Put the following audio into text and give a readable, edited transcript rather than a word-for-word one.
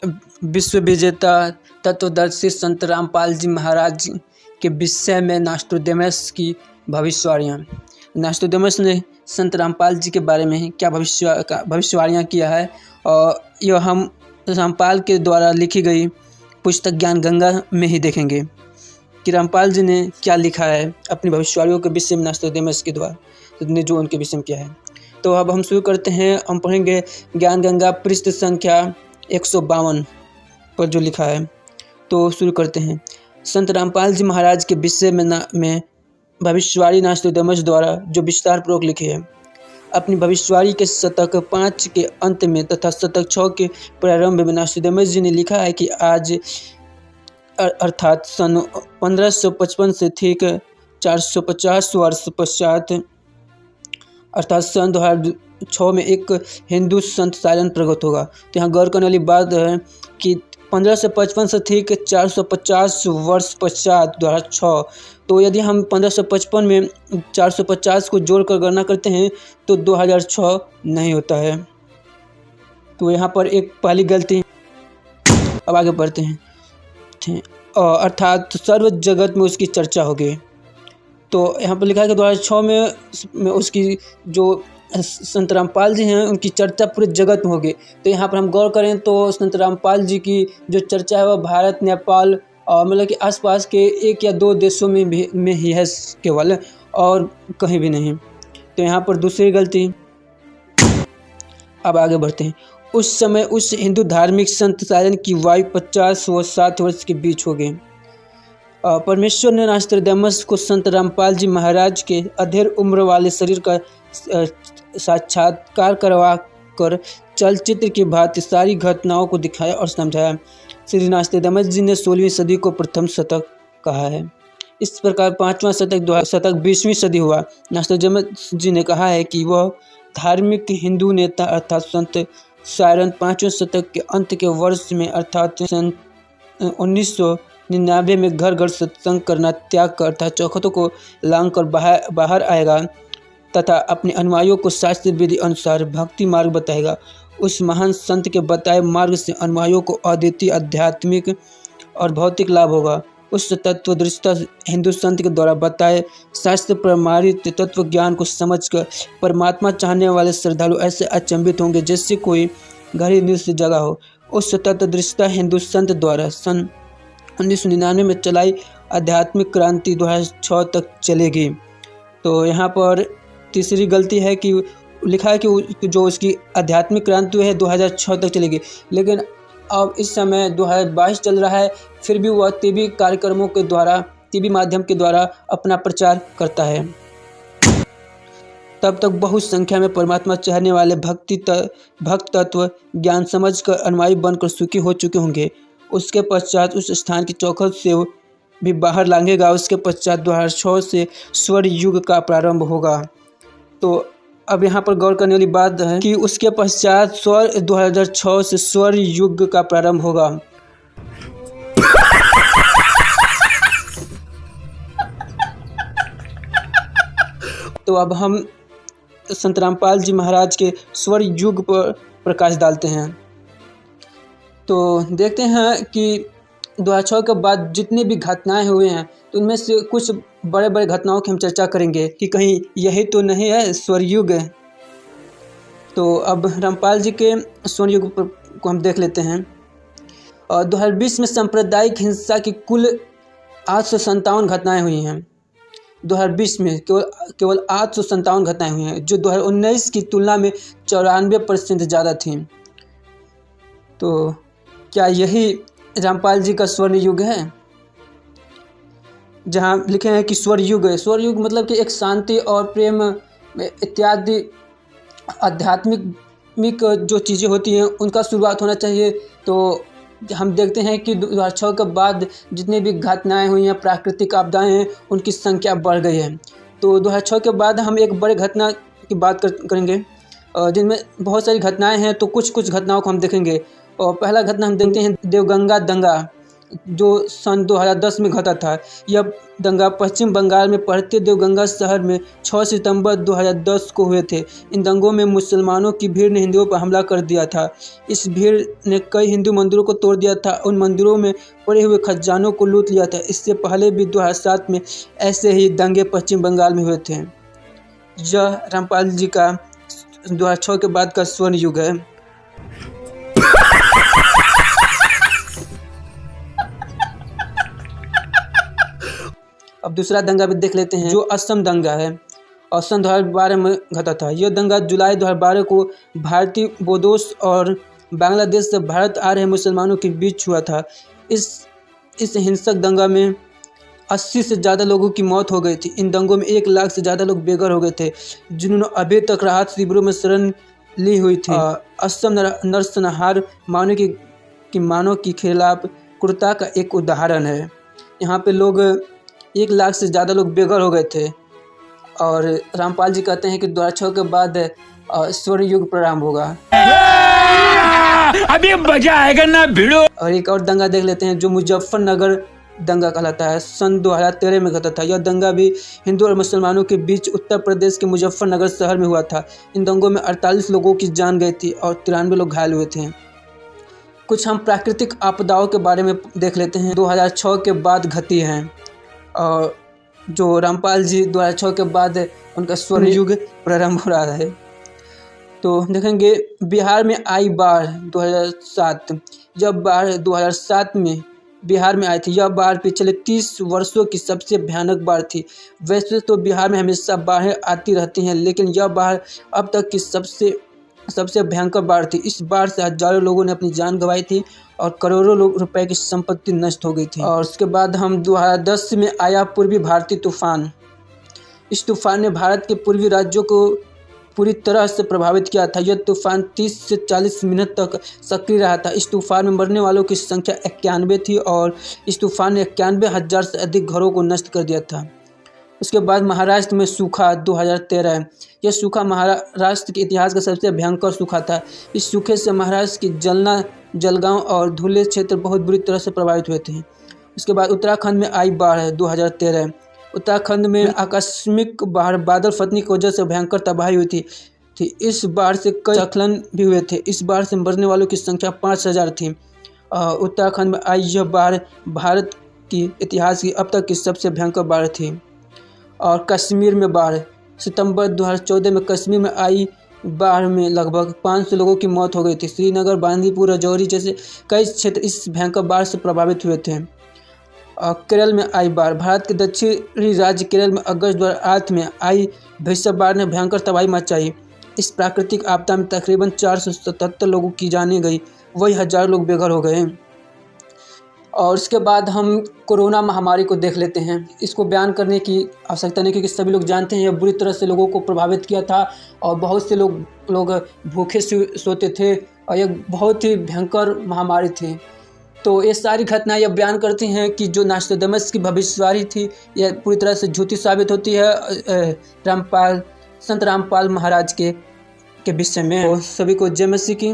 विश्व विजेता तत्वदर्शी संत रामपाल जी महाराज के विषय में नास्ट्रोडेमस की भविष्यवाणियाँ। नास्ट्रोडेमस ने संत रामपाल जी के बारे में क्या भविष्यवाणियाँ किया है, और यह हम रामपाल के द्वारा लिखी गई पुस्तक ज्ञान गंगा में ही देखेंगे कि रामपाल जी ने क्या लिखा है अपनी भविष्यवाणियों के विषय में नास्ट्रोडेमस के द्वारा ने जो उनके विषय में किया है। तो अब हम शुरू करते हैं। हम पढ़ेंगे ज्ञान गंगा पृष्ठ संख्या 152 पर जो लिखा है। तो शुरू करते हैं। संत रामपाल जी महाराज के विषय में भविष्यवाणी नास्ट्रोडेमस द्वारा जो विस्तार पूर्वक लिखी है। अपनी भविष्यवाणी के शतक 5 के अंत में तथा शतक 6 के प्रारंभ में नास्ट्रोडेमस जी ने लिखा है कि आज अर्थात सन 1555 से ठीक 450 वर्ष पश्चात अर्थात सन 2006 में एक हिंदू संत सायरन प्रकट होगा। तो यहाँ गौर करने वाली बात है कि 1555 से ठीक 450 वर्ष पश्चात 2006। तो यदि हम 1555 में 450 को जोड़कर गणना करते हैं तो 2006 नहीं होता है। तो यहाँ पर एक पहली गलती। अब आगे बढ़ते हैं। अर्थात सर्व जगत में उसकी चर्चा होगी। तो यहाँ पर लिखा है कि 2006 में उसकी जो संत रामपाल जी हैं उनकी चर्चा पूरे जगत में होगी। तो यहाँ पर हम गौर करें तो संत रामपाल जी की जो चर्चा है वह भारत, नेपाल और मतलब कि आसपास के 1 या 2 देशों में ही है केवल, और कहीं भी नहीं। तो यहाँ पर दूसरी गलती। अब आगे बढ़ते हैं। उस समय उस हिंदू धार्मिक संत सायरन की वायु 50 व 60 वर्ष के बीच हो गई। परमेश्वर ने नास्ट्रोडेमस को संत रामपाल जी महाराज के अधेड़ उम्र वाले शरीर का साक्षात्कार करवा कर चलचित्र की भांति सारी घटनाओं को दिखाया और समझाया। श्री नास्ट्रोडेमस जी ने 16वीं सदी को प्रथम शतक कहा है। इस प्रकार 5वां शतक 20वीं सदी हुआ। नास्ट्रोडेमस जी ने कहा है कि वह धार्मिक हिंदू नेता अर्थात संत सायरन 5वें शतक के अंत के वर्ष में अर्थात सन 1999 में घर घर सत्संग करना त्याग कर अर्थात चौखटों को लांग कर बाहर आएगा तथा अपने अनुयायियों को शास्त्र विधि अनुसार भक्ति मार्ग बताएगा। उस महान संत के बताए मार्ग से अनुयायियों को अद्वितीय आध्यात्मिक और भौतिक लाभ होगा। उस तत्वदृष्टा हिंदू संत के द्वारा बताए शास्त्र प्रमाणित तत्व ज्ञान को समझकर परमात्मा चाहने वाले श्रद्धालु ऐसे अचंभित होंगे जैसे कोई घड़ी नींद से जगा हो। उस तत्वदृष्टा हिंदू संत द्वारा सन 1999 में चलाई आध्यात्मिक क्रांति 2006 तक चलेगी। तो यहाँ पर तीसरी गलती है कि लिखा है कि जो उसकी आध्यात्मिक क्रांति है 2006 तक चलेगी, लेकिन अब इस समय 2022 चल रहा है, फिर भी वह टीवी कार्यक्रमों के द्वारा टीवी माध्यम के द्वारा अपना प्रचार करता है। तब तक बहुत संख्या में परमात्मा चाहने वाले भक्त तत्व ज्ञान समझकर अनुयायी बनकर सुखी हो चुके होंगे। उसके पश्चात उस स्थान की चौखट से भी बाहर लांघेगा। उसके पश्चात 2006 से स्वर्ण युग का प्रारंभ होगा। तो अब यहाँ पर गौर करने वाली बात है कि उसके पश्चात 2006 से स्वर्ण युग का प्रारंभ होगा। तो अब हम संत रामपाल जी महाराज के स्वर्ण युग पर प्रकाश डालते हैं। तो देखते हैं कि 2006 के बाद जितनी भी घटनाएं हुए हैं तो उनमें से कुछ बड़े बड़े घटनाओं की हम चर्चा करेंगे कि कहीं यही तो नहीं है स्वर्ण युग। तो अब रामपाल जी के स्वर्ण युग को हम देख लेते हैं। और 2020 में सांप्रदायिक हिंसा की कुल 857 घटनाएं हुई हैं। 2020 में केवल 857 घटनाएं हुई हैं, जो 2019 की तुलना में 94% ज़्यादा थी। तो क्या यही रामपाल जी का स्वर्ण युग है? जहाँ लिखे हैं कि स्वर्ण युग है। स्वर्ण युग मतलब कि एक शांति और प्रेम इत्यादि आध्यात्मिक जो चीज़ें होती हैं उनका शुरुआत होना चाहिए। तो हम देखते हैं कि 2006 के बाद जितनी भी घटनाएं हुई हैं, प्राकृतिक आपदाएं हैं, उनकी संख्या बढ़ गई है। तो 2006 के बाद हम एक बड़े घटना की बात करेंगे जिनमें बहुत सारी घटनाएं हैं। तो कुछ घटनाओं को हम देखेंगे। और पहला घटना हम देखते हैं देवगंगा दंगा जो सन 2010 में घटा था। यह दंगा पश्चिम बंगाल में पढ़ते देवगंगा शहर में 6 सितंबर 2010 को हुए थे। इन दंगों में मुसलमानों की भीड़ ने हिंदुओं पर हमला कर दिया था। इस भीड़ ने कई हिंदू मंदिरों को तोड़ दिया था, उन मंदिरों में पड़े हुए खजानों को लूट लिया था। इससे पहले भी 2007 में ऐसे ही दंगे पश्चिम बंगाल में हुए थे। यह रामपाल जी का 2006 के बाद का स्वर्ण युग है। अब दूसरा दंगा भी देख लेते हैं, जो असम दंगा है और सन 2012 में घटा था। यह दंगा जुलाई 2012 को भारतीय बोडोस और बांग्लादेश से भारत आ रहे मुसलमानों के बीच हुआ था। इस हिंसक दंगा में 80 से ज़्यादा लोगों की मौत हो गई थी। इन दंगों में 1 लाख से ज़्यादा लोग बेघर हो गए थे, जिन्होंने अभी तक राहत शिविरों में शरण ली हुई थी। असम नरसंहार मानव के खिलाफ क्रूरता का एक उदाहरण है। यहाँ पे लोग 1 लाख से ज़्यादा लोग बेघर हो गए थे और रामपाल जी कहते हैं कि 2006 के बाद स्वर्ण युग प्रारंभ होगा। अभी मजा आएगा ना भिड़ो। और एक और दंगा देख लेते हैं, जो मुजफ्फरनगर दंगा कहलाता है। सन 2013 में घटा था। यह दंगा भी हिंदू और मुसलमानों के बीच उत्तर प्रदेश के मुजफ्फरनगर शहर में हुआ था। इन दंगों में 48 लोगों की जान गई थी और 93 लोग घायल हुए थे। कुछ हम प्राकृतिक आपदाओं के बारे में देख लेते हैं, 2006 के बाद घटी हैं और जो रामपाल जी 2006 के बाद उनका स्वर्ण युग प्रारंभ हो रहा है। तो देखेंगे, बिहार में आई बाढ़ 2007। जब बाढ़ 2007 में बिहार में आई थी, यह बाढ़ पिछले 30 वर्षों की सबसे भयानक बाढ़ थी। वैसे तो बिहार में हमेशा बाढ़ें आती रहती हैं, लेकिन यह बाढ़ अब तक की सबसे भयंकर बाढ़ थी। इस बाढ़ से हजारों लोगों ने अपनी जान गंवाई थी और करोड़ों रुपए की संपत्ति नष्ट हो गई थी। और उसके बाद हम 2010 में आया पूर्वी भारतीय तूफान। इस तूफान ने भारत के पूर्वी राज्यों को पूरी तरह से प्रभावित किया था। यह तूफान 30 से 40 मिनट तक सक्रिय रहा था। इस तूफान में मरने वालों की संख्या 91 थी और इस तूफान ने 91,000 से अधिक घरों को नष्ट कर दिया था। उसके बाद महाराष्ट्र में सूखा 2013। यह सूखा महाराष्ट्र के इतिहास का सबसे भयंकर सूखा था। इस सूखे से महाराष्ट्र की जलना, जलगांव और धुले क्षेत्र बहुत बुरी तरह से प्रभावित हुए थे। उसके बाद उत्तराखंड में आई बाढ़ 2013। उत्तराखंड में आकस्मिक बादल फटने की वजह से भयंकर तबाही हुई थी। इस बाढ़ से कई स्खलन भी हुए थे। इस बाढ़ से मरने वालों की संख्या 5,000 थी। उत्तराखंड में आई यह बाढ़ भारत की इतिहास की अब तक की सबसे भयंकर बाढ़ थी। और कश्मीर में बाढ़, सितंबर 2014 में कश्मीर में आई बाढ़ में लगभग 500 लोगों की मौत हो गई थी। श्रीनगर, बांदीपुर, राजौरी जैसे कई क्षेत्र इस भयंकर बाढ़ से प्रभावित हुए थे। केरल में आई बाढ़, भारत के दक्षिणी राज्य केरल में अगस्त 2008 में आई भीषण बाढ़ ने भयंकर तबाही मचाई। इस प्राकृतिक आपदा में तकरीबन 477 लोगों की जानें गई, वही हजारों लोग बेघर हो गए। और उसके बाद हम कोरोना महामारी को देख लेते हैं। इसको बयान करने की आवश्यकता नहीं, क्योंकि सभी लोग जानते हैं यह बुरी तरह से लोगों को प्रभावित किया था और बहुत से लोग भूखे सोते थे और यह बहुत ही भयंकर महामारी थी। तो ये सारी घटनाएं यह बयान करती हैं कि जो नोस्ट्राडामस की भविष्यवाणी थी यह पूरी तरह से झूठी साबित होती है संत रामपाल महाराज के विषय में। तो सभी को जय मसीह की।